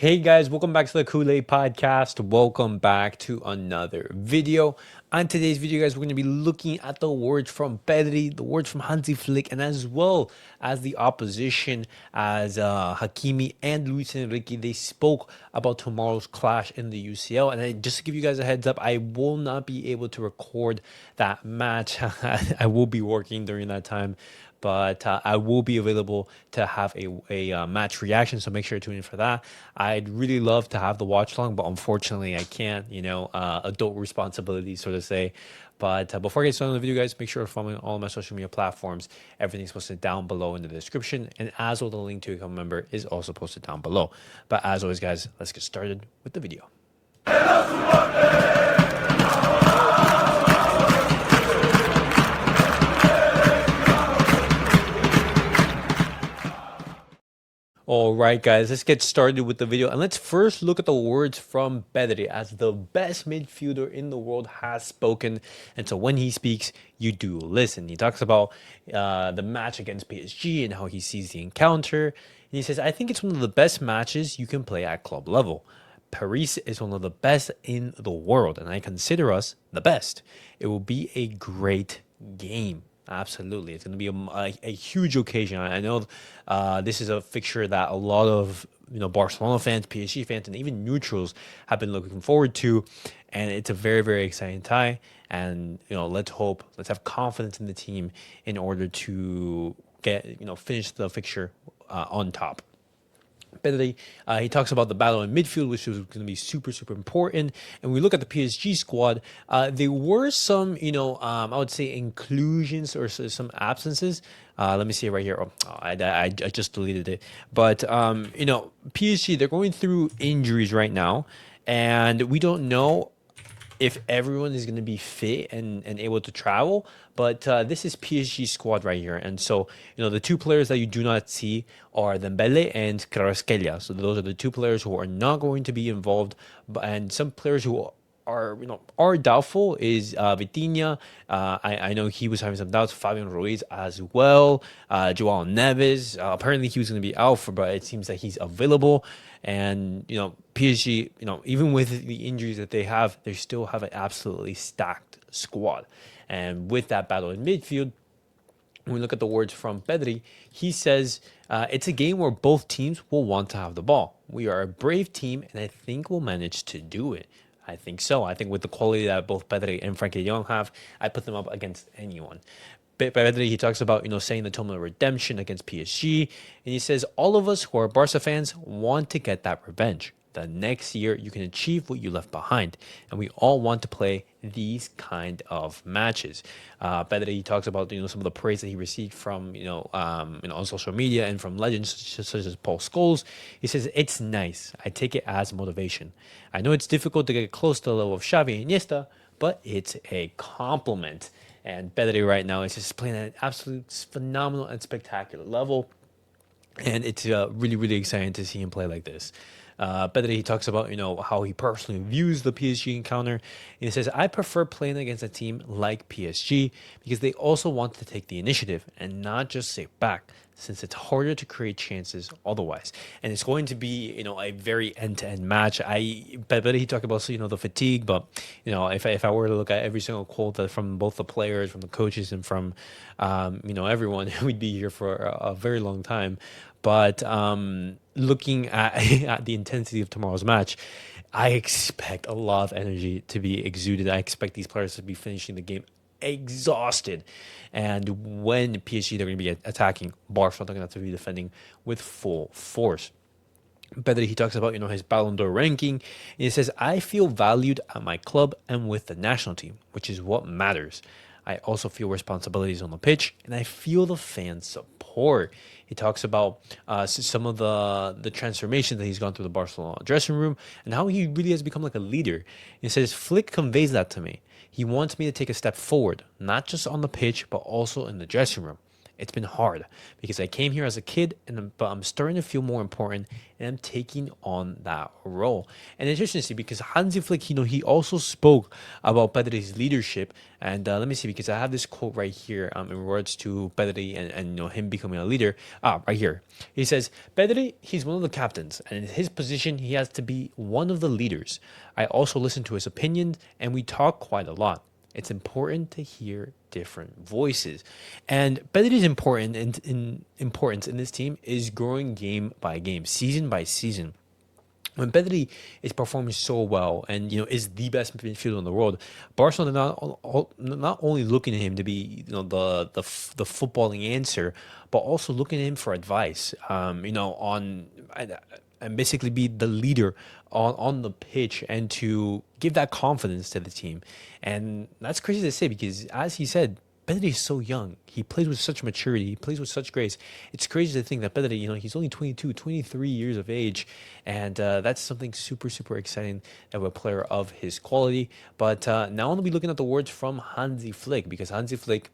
Hey guys, welcome back to the Kool-Aid Podcast. Welcome back to another video. On today's video, guys, we're going to be looking at the words from Pedri, the words from Hansi Flick, and as well as the opposition, as Hakimi and Luis Enrique. They spoke about tomorrow's clash in the UCL. Just to give you guys a heads up, I will not be able to record that match. I will be working during that time, but I will be available to have a match reaction, so make sure to tune in for that. I'd really love to have the watch along, but unfortunately I can't, adult responsibilities, so to say. But before I get started on the video, guys, make sure to follow me on all of my social media platforms. Everything's posted down below in the description, and as well, the link to become a member is also posted down below. But as always, guys, let's get started with the video. All right, guys, let's get started with the video. And let's first look at the words from Pedri, as the best midfielder in the world has spoken. And so when he speaks, you do listen. He talks about the match against PSG and how he sees the encounter. And he says, I think it's one of the best matches you can play at club level. Paris is one of the best in the world, and I consider us the best. It will be a great game. Absolutely. It's going to be a huge occasion. I know this is a fixture that a lot of Barcelona fans, PSG fans, and even neutrals have been looking forward to, and it's a very, very exciting tie. And let's have confidence in the team in order to get finish the fixture on top. Pedri, he talks about the battle in midfield, which was going to be super, super important. And we look at the PSG squad, there were some, I would say inclusions or some absences. Let me see it right here. I just deleted it. But, PSG, they're going through injuries right now. And we don't know if everyone is going to be fit and able to travel. But this is PSG squad right here. And so, the two players that you do not see are Dembele and Kvaratskhelia. So those are the two players who are not going to be involved. And some players who are doubtful is Vitinha. I know he was having some doubts. Fabian Ruiz as well. Joao Neves. Apparently he was going to be out but it seems that he's available. And PSG, even with the injuries that they still have an absolutely stacked squad. And with that battle in midfield, when we look at the words from Pedri, he says, it's a game where both teams will want to have the ball. We are a brave team, and I think we'll manage to do it. I think so. I think with the quality that both Pedri and Frankie de Jong have, I put them up against anyone. Pedri, he talks about, saying the tone of redemption against PSG. And he says, all of us who are Barca fans want to get that revenge. The next year, you can achieve what you left behind. And we all want to play these kind of matches. Pedri, he talks about, some of the praise that he received from, on social media and from legends such as Paul Scholes. He says, it's nice. I take it as motivation. I know it's difficult to get close to the level of Xavi and Iniesta, but it's a compliment. And Pedri right now is just playing at an absolute phenomenal and spectacular level. And it's really, really exciting to see him play like this. Pedri, he talks about, how he personally views the PSG encounter. And he says, I prefer playing against a team like PSG because they also want to take the initiative and not just sit back, since it's harder to create chances otherwise. And it's going to be, a very end-to-end match. But he talked about, the fatigue. But, if I were to look at every single quote from both the players, from the coaches, and from, everyone, we'd be here for a very long time. But looking at the intensity of tomorrow's match, I expect a lot of energy to be exuded. I expect these players to be finishing the game exhausted. And when PSG, they're going to be attacking, Barça, they're going to have to be defending with full force. Pedri, he talks about, his Ballon d'Or ranking. And he says, I feel valued at my club and with the national team, which is what matters. I also feel responsibilities on the pitch, and I feel the fan support. He talks about some of the transformation that he's gone through the Barcelona dressing room and how he really has become like a leader. He says, Flick conveys that to me. He wants me to take a step forward, not just on the pitch, but also in the dressing room. It's been hard because I came here as a kid, but I'm starting to feel more important, and I'm taking on that role. And it's interesting because Hansi Flick, he also spoke about Pedri's leadership. And let me see, because I have this quote right here in regards to Pedri and him becoming a leader. Right here. He says, Pedri, he's one of the captains, and in his position, he has to be one of the leaders. I also listen to his opinions, and we talk quite a lot. It's important to hear different voices. And Pedri's importance in this team is growing game by game, season by season. When Pedri is performing so well and is the best midfielder in the world, Barcelona not only looking at him to be the footballing answer, but also looking at him for advice. And basically be the leader on the pitch and to give that confidence to the team. And that's crazy to say because, as he said, Pedri is so young. He plays with such maturity. He plays with such grace. It's crazy to think that Pedri, he's only 22, 23 years of age. And that's something super, super exciting of a player of his quality. But now I'm going to be looking at the words from Hansi Flick, because Hansi Flick,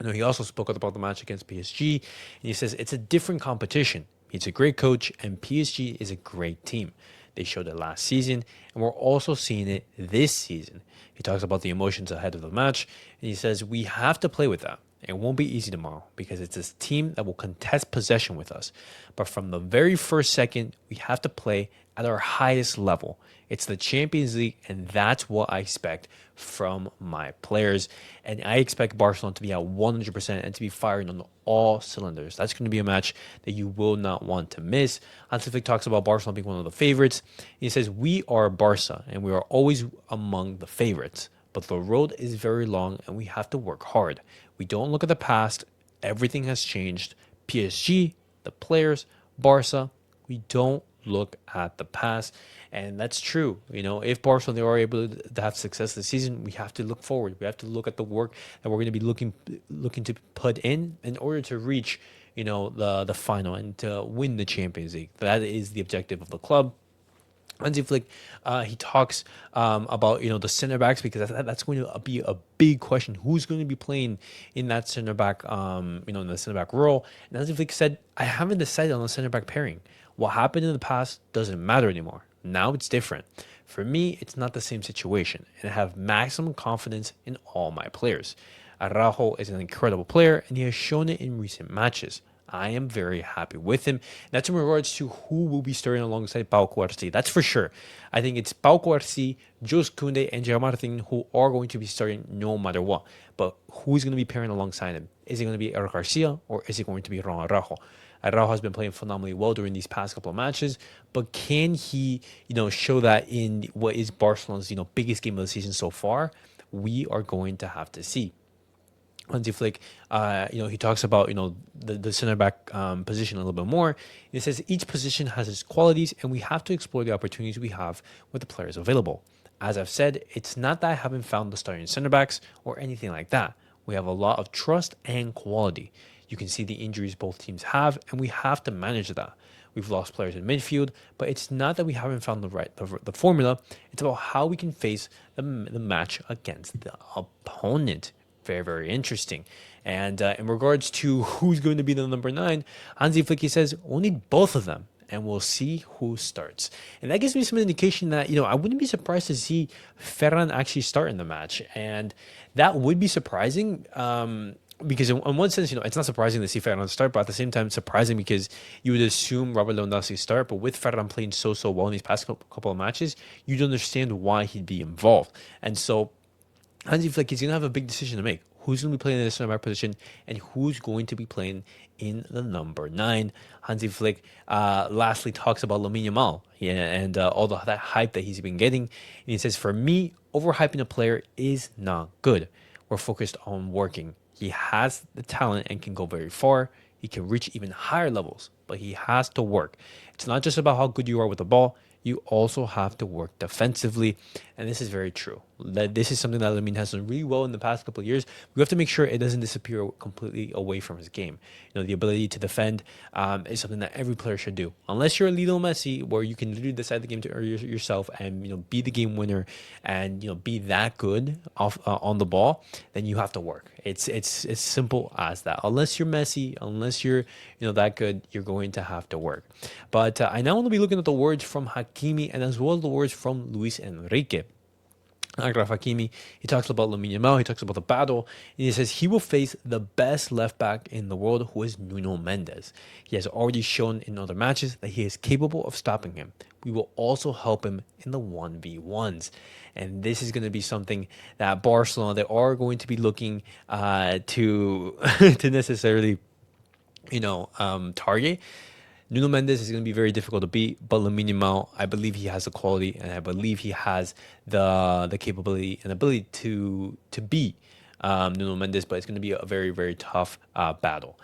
he also spoke about the match against PSG. And he says it's a different competition. He's a great coach, and PSG is a great team. They showed it last season, and we're also seeing it this season. He talks about the emotions ahead of the match, and he says we have to play with that. It won't be easy tomorrow because it's this team that will contest possession with us. But from the very first second, we have to play at our highest level. It's the Champions League, and that's what I expect from my players. And I expect Barcelona to be at 100% and to be firing on all cylinders. That's going to be a match that you will not want to miss. Hansi Flick talks about Barcelona being one of the favorites. He says, we are Barca, and we are always among the favorites. But the road is very long, and we have to work hard. We don't look at the past. Everything has changed. PSG, the players, Barca, we don't look at the past. And that's true. If Barcelona are able to have success this season, we have to look forward. We have to look at the work that we're going to be looking to put in order to reach, the final and to win the Champions League. That is the objective of the club. Hansi Flick, he talks about the center backs, because that's going to be a big question. Who's going to be playing in that center back, in the center back role? And Hansi Flick said, I haven't decided on the center back pairing. What happened in the past doesn't matter anymore. Now it's different. For me, it's not the same situation, and I have maximum confidence in all my players. Araujo is an incredible player, and he has shown it in recent matches. I am very happy with him. That's in regards to who will be starting alongside Pau Cuarsí. That's for sure. I think it's Pau Cuarsí, Jules Koundé, and Gerard Martin who are going to be starting no matter what. But who's going to be pairing alongside him? Is it going to be Eric Garcia, or is it going to be Ron Araujo? Araujo has been playing phenomenally well during these past couple of matches, but can he, show that in what is Barcelona's, biggest game of the season so far? We are going to have to see. Hansi Flick, he talks about, the center back position a little bit more. He says each position has its qualities, and we have to explore the opportunities we have with the players available. As I've said, it's not that I haven't found the starting center backs or anything like that. We have a lot of trust and quality. You can see the injuries both teams have, and we have to manage that. We've lost players in midfield, but it's not that we haven't found the formula. It's about how we can face the match against the opponent. Very, very interesting. And in regards to who's going to be the number 9, Hansi Flick says we'll need both of them, and we'll see who starts. And that gives me some indication that, I wouldn't be surprised to see Ferran actually start in the match. And that would be surprising, because in one sense, it's not surprising to see Ferran start, but at the same time, it's surprising because you would assume Robert Lewandowski start. But with Ferran playing so well in these past couple of matches, you'd understand why he'd be involved. And so Hansi Flick is going to have a big decision to make. Who's going to be playing in the center back position, and who's going to be playing in the number 9? Hansi Flick lastly talks about Lamine Yamal, and all that hype that he's been getting. And he says, for me, overhyping a player is not good. We're focused on working. He has the talent and can go very far. He can reach even higher levels, but he has to work. It's not just about how good you are with the ball. You also have to work defensively, and this is very true. This is something that Lamine has done really well in the past couple of years. We have to make sure it doesn't disappear completely away from his game. The ability to defend is something that every player should do. Unless you're a Lionel Messi, where you can literally decide the game to yourself and be the game winner and be that good off on the ball, then you have to work. It's simple as that. Unless you're Messi, unless you're that good, you're going to have to work. But I now want to be looking at the words from Hakimi and as well as the words from Luis Enrique. Agraf Hakimi, he talks about Lamine Yamal, he talks about the battle, and he says he will face the best left back in the world, who is Nuno Mendes. He has already shown in other matches that he is capable of stopping him. We will also help him in the 1v1s. And this is going to be something that Barcelona, they are going to be looking to to necessarily, target. Nuno Mendes is going to be very difficult to beat, but Lamine Yamal, I believe he has the quality, and I believe he has the capability and ability to beat Nuno Mendes, but it's going to be a very, very tough battle.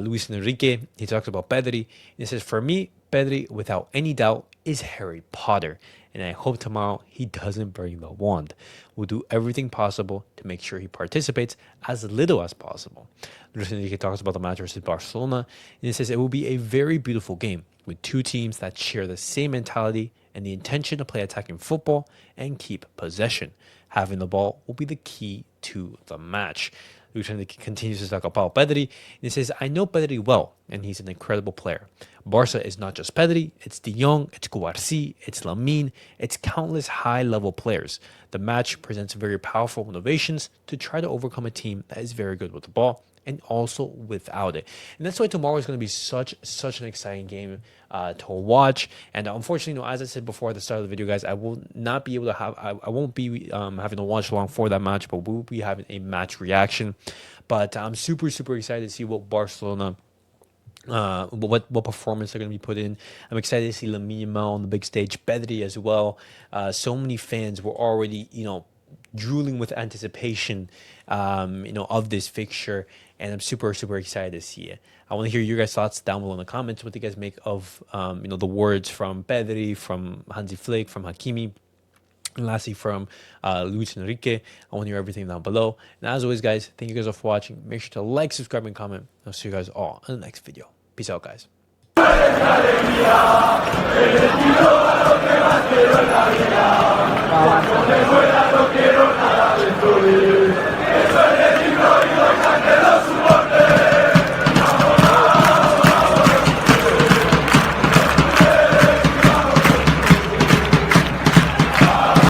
Luis Enrique, he talks about Pedri, and he says, for me, Pedri, without any doubt, is Harry Potter, and I hope tomorrow he doesn't bring the wand. We'll do everything possible to make sure he participates as little as possible. Luis Enrique talks about the match versus Barcelona, and he says it will be a very beautiful game with two teams that share the same mentality and the intention to play attacking football and keep possession. Having the ball will be the key to the match. Luis Enrique continues to talk about Pedri, and he says, I know Pedri well, and he's an incredible player. Barça is not just Pedri, it's De Jong, it's Cubarsí, it's Lamine, it's countless high-level players. The match presents very powerful motivations to try to overcome a team that is very good with the ball and also without it. And that's why tomorrow is going to be such an exciting game to watch. And unfortunately, as I said before at the start of the video, guys, I will not be able to have, I won't be having to watch along for that match, but we'll be having a match reaction. But I'm super excited to see what Barcelona, what performance they're going to be put in. I'm excited to see Lamine Yamal on the big stage, Pedri as well. So many fans were already, drooling with anticipation, of this fixture, and I'm super excited to see it. I want to hear your guys' thoughts down below in the comments. What do you guys make of, the words from Pedri, from Hansi Flick, from Hakimi, and lastly from Luis Enrique? I want to hear everything down below. And as always, guys, thank you guys all for watching. Make sure to like, subscribe, and comment. I'll see you guys all in the next video. Peace out, guys.